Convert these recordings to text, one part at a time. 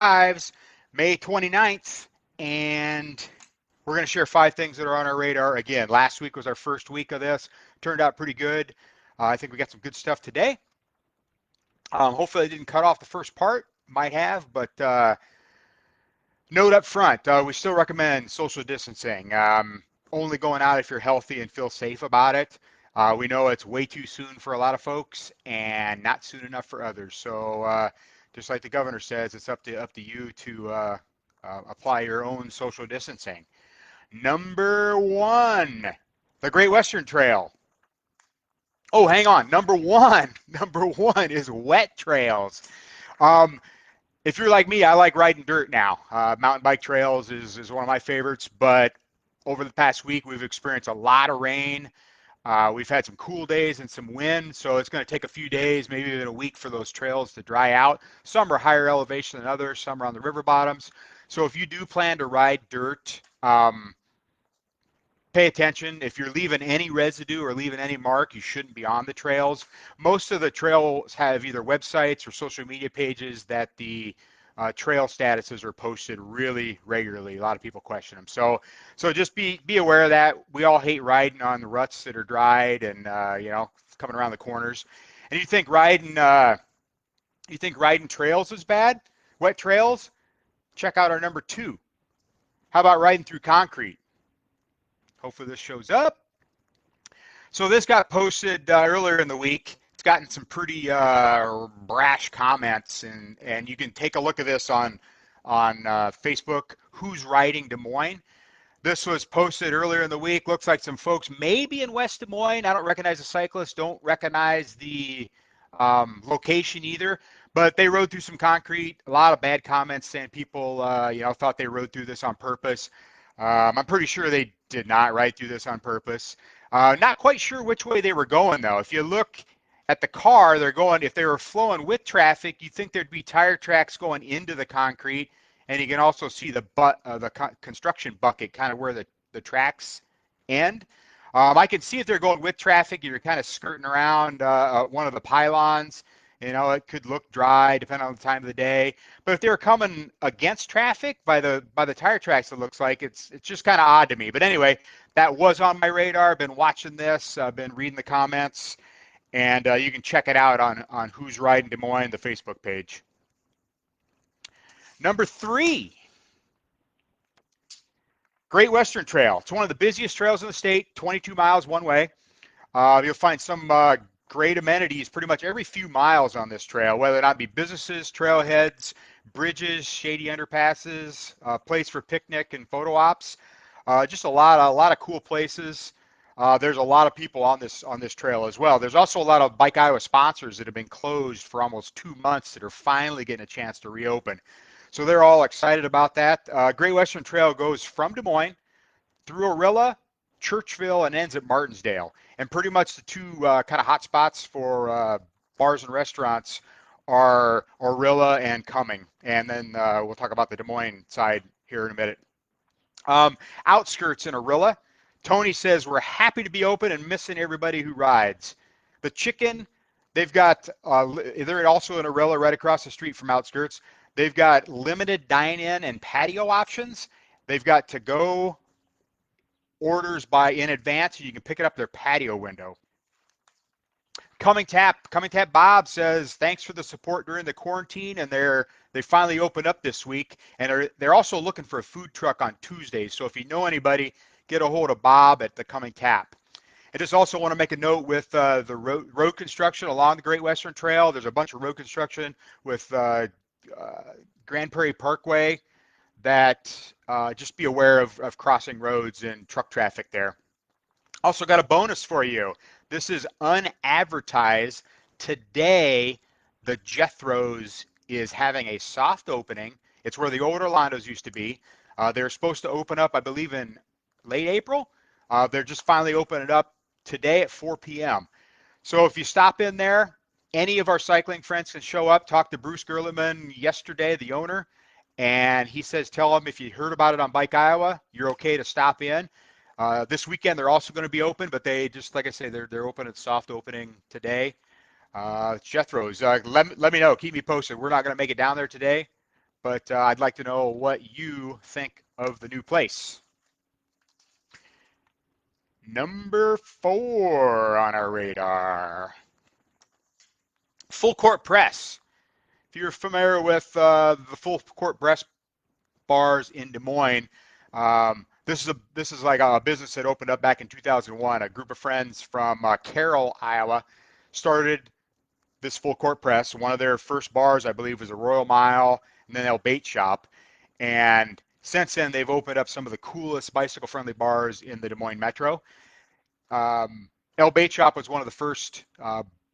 Ives, May 29th, and we're going to share 5 things that are on our radar. Again, last week was our first week of this. Turned out pretty good. I think we got some good stuff today. Hopefully I didn't cut off the first part. Might have, but note up front, we still recommend social distancing. Only going out if you're healthy and feel safe about it. We know it's way too soon for a lot of folks and not soon enough for others. So just like the governor says, it's up to you to apply your own social distancing. Number 1, the Great Western Trail. Oh, hang on. Number one is wet trails. Um, if you're like me, I like riding dirt now. Mountain bike trails is one of my favorites, but over the past week, we've experienced a lot of rain. We've had some cool days and some wind, so it's going to take a few days, maybe even a week for those trails to dry out. Some are higher elevation than others, some are on the river bottoms. So if you do plan to ride dirt, pay attention. If you're leaving any residue or leaving any mark, you shouldn't be on the trails. Most of the trails have either websites or social media pages that the trail statuses are posted really regularly. A lot of people question them. So just be aware of that. We all hate riding on the ruts that are dried and coming around the corners. And you think riding trails is bad? Wet trails? Check out our number 2. How about riding through concrete? Hopefully this shows up. So this got posted earlier in the week. It's gotten some pretty brash comments, and you can take a look at this on Facebook. Who's Riding Des Moines? This was posted earlier in the week. Looks like some folks maybe in West Des Moines. I don't recognize the cyclist. Don't recognize the location either. But they rode through some concrete. A lot of bad comments saying people thought they rode through this on purpose. I'm pretty sure they did not ride through this on purpose. Not quite sure which way they were going, though. If you look at the car, if they were flowing with traffic, you'd think there'd be tire tracks going into the concrete, and you can also see the construction bucket, kind of where the tracks end. I can see if they're going with traffic, you're kind of skirting around one of the pylons. It could look dry depending on the time of the day. But if they're coming against traffic by the tire tracks, it looks like it's just kind of odd to me. But anyway, that was on my radar. I've been watching this. I've been reading the comments, and you can check it out on Who's Riding Des Moines, the Facebook page. Number 3, Great Western Trail. It's one of the busiest trails in the state. 22 miles one way. You'll find some great amenities pretty much every few miles on this trail, whether it not be businesses, trailheads, bridges, shady underpasses, place for picnic and photo ops. Just a lot of cool places. There's a lot of people on this trail as well. There's also a lot of Bike Iowa sponsors that have been closed for almost 2 months that are finally getting a chance to reopen. So they're all excited about that. Great Western Trail goes from Des Moines through Orilla, Churchville, and ends at Martinsdale. And pretty much the 2 kind of hot spots for bars and restaurants are Orilla and Cumming. And then we'll talk about the Des Moines side here in a minute. Outskirts in Orilla. Tony says, we're happy to be open and missing everybody who rides. The Chicken, they've got, they're also in Orilla right across the street from Outskirts. They've got limited dine-in and patio options. They've got to-go orders in advance, and you can pick it up their patio window. Coming Tap Bob says, thanks for the support during the quarantine, and they finally opened up this week, and they're also looking for a food truck on Tuesdays. So if you know anybody, get a hold of Bob at the Coming Tap. I just also want to make a note with the road construction along the Great Western Trail. There's a bunch of road construction with Grand Prairie Parkway that just be aware of crossing roads and truck traffic there. Also got a bonus for you. This is unadvertised. Today, the Jethro's is having a soft opening. It's where the old Orlando's used to be. They're supposed to open up, I believe, in late April. They're just finally opening it up today at 4 p.m. So if you stop in there, any of our cycling friends can show up. Talked to Bruce Gerleman yesterday, the owner, and he says tell them if you heard about it on Bike Iowa, you're okay to stop in. This weekend they're also going to be open, but they just, like I say, they're open at soft opening today. Jethro's, let me know. Keep me posted. We're not going to make it down there today, but I'd like to know what you think of the new place. Number 4 on our radar, full court press. If you're familiar with the full court press bars in Des Moines, this is like a business that opened up back in 2001. A group of friends from Carroll, Iowa, started this full court press. One of their first bars, I believe, was a Royal Mile and then El Bait Shop. And since then, they've opened up some of the coolest bicycle-friendly bars in the Des Moines Metro. El Bait Shop was one of the first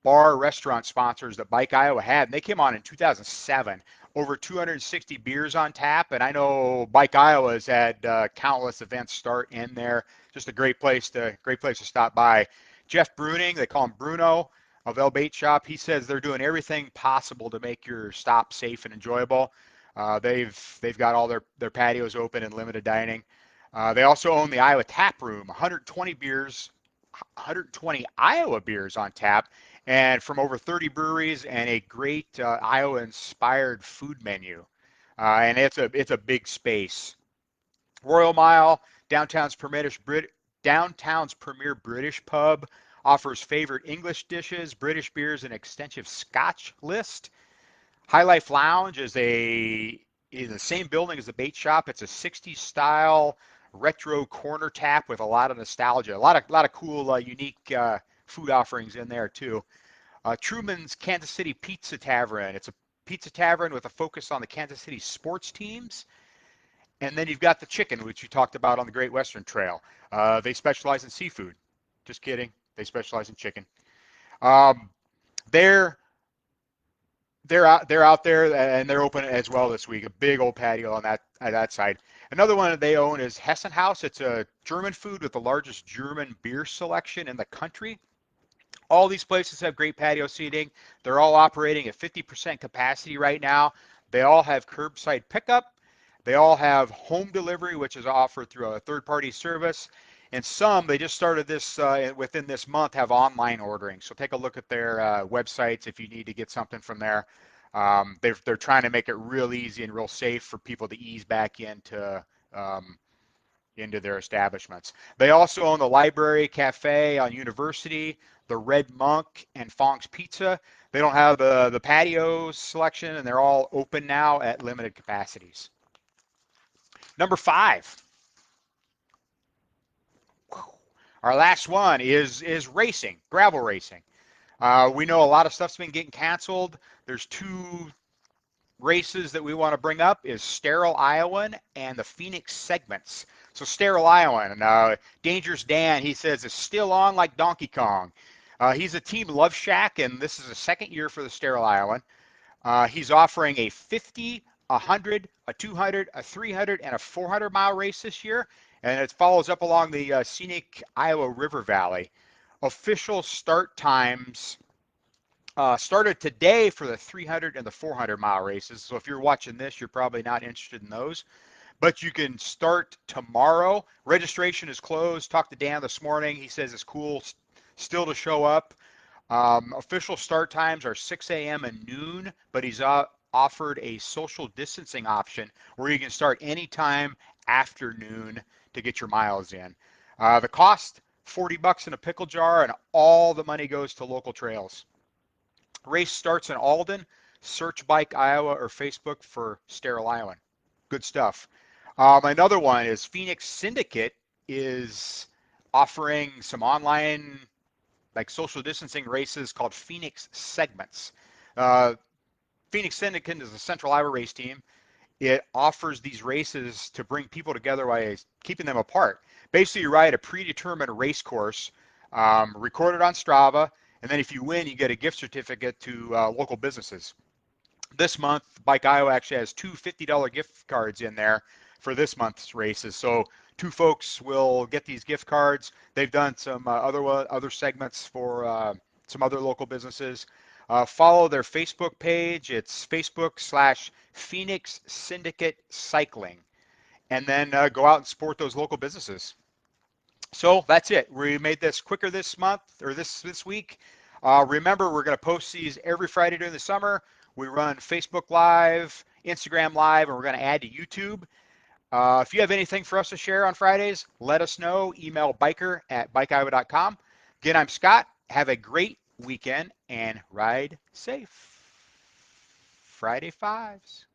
bar restaurant sponsors that Bike Iowa had, and they came on in 2007. Over 260 beers on tap, and I know Bike Iowa has had countless events start in there. Just a great place to stop by. Jeff Bruning, they call him Bruno, of El Bait Shop. He says they're doing everything possible to make your stop safe and enjoyable. They've got all their patios open and limited dining. They also own the Iowa Taproom, 120 Iowa beers on tap, and from over 30 breweries, and a great Iowa-inspired food menu. And it's a big space. Royal Mile, downtown's premier British pub, offers favorite English dishes, British beers, and extensive Scotch list. High Life Lounge is in the same building as the Bait Shop. It's a 60s style retro corner tap with a lot of nostalgia. A lot of cool, unique food offerings in there too. Truman's Kansas City Pizza Tavern. It's a pizza tavern with a focus on the Kansas City sports teams. And then you've got the Chicken, which you talked about on the Great Western Trail. They specialize in seafood. Just kidding. They specialize in chicken. They're out there, and they're open as well this week. A big old patio on that side. Another one that they own is Hessen Haus. It's a German food with the largest German beer selection in the country. All these places have great patio seating. They're all operating at 50% capacity right now. They all have curbside pickup. They all have home delivery, which is offered through a third-party service. And some, they just started this within this month, have online ordering. So take a look at their websites if you need to get something from there. They're trying to make it real easy and real safe for people to ease back into their establishments. They also own the Library Cafe on University, the Red Monk, and Fong's Pizza. They don't have the patio selection, and they're all open now at limited capacities. Number 5. Our last one is racing, gravel racing. We know a lot of stuff's been getting canceled. There's 2 races that we want to bring up is Sterile Iowan and the Phoenix Segments. So Sterile Iowan, Dangerous Dan, he says, is still on like Donkey Kong. He's a Team Love Shack, and this is the second year for the Sterile Iowan. He's offering a 50, 100, a 200, a 300, and a 400-mile race this year, and it follows up along the scenic Iowa River Valley. Official start times started today for the 300 and the 400-mile races. So if you're watching this, you're probably not interested in those. But you can start tomorrow. Registration is closed. Talked to Dan this morning. He says it's cool still to show up. Official start times are 6 a.m. and noon, but he's offered a social distancing option where you can start anytime after noon to get your miles in. The cost, $40 in a pickle jar, and all the money goes to local trails. Race starts in Alden. Search Bike Iowa or Facebook for Sterile Iowan. Good stuff. Another one is Phoenix Syndicate is offering some online like social distancing races called Phoenix Segments. Phoenix Syndicate is a Central Iowa race team. It offers these races to bring people together while keeping them apart. Basically, you ride a predetermined race course, recorded on Strava, and then if you win, you get a gift certificate to local businesses. This month, Bike Iowa actually has 2 $50 gift cards in there for this month's races. So 2 folks will get these gift cards. They've done some other segments for some other local businesses. Follow their Facebook page. It's Facebook/Phoenix Syndicate Cycling. And then go out and support those local businesses. So that's it. We made this quicker this month or this week. Remember, we're going to post these every Friday during the summer. We run Facebook Live, Instagram Live, and we're going to add to YouTube. If you have anything for us to share on Fridays, let us know. Email biker@bikeiowa.com. Again, I'm Scott. Have a great weekend and ride safe. Friday Fives.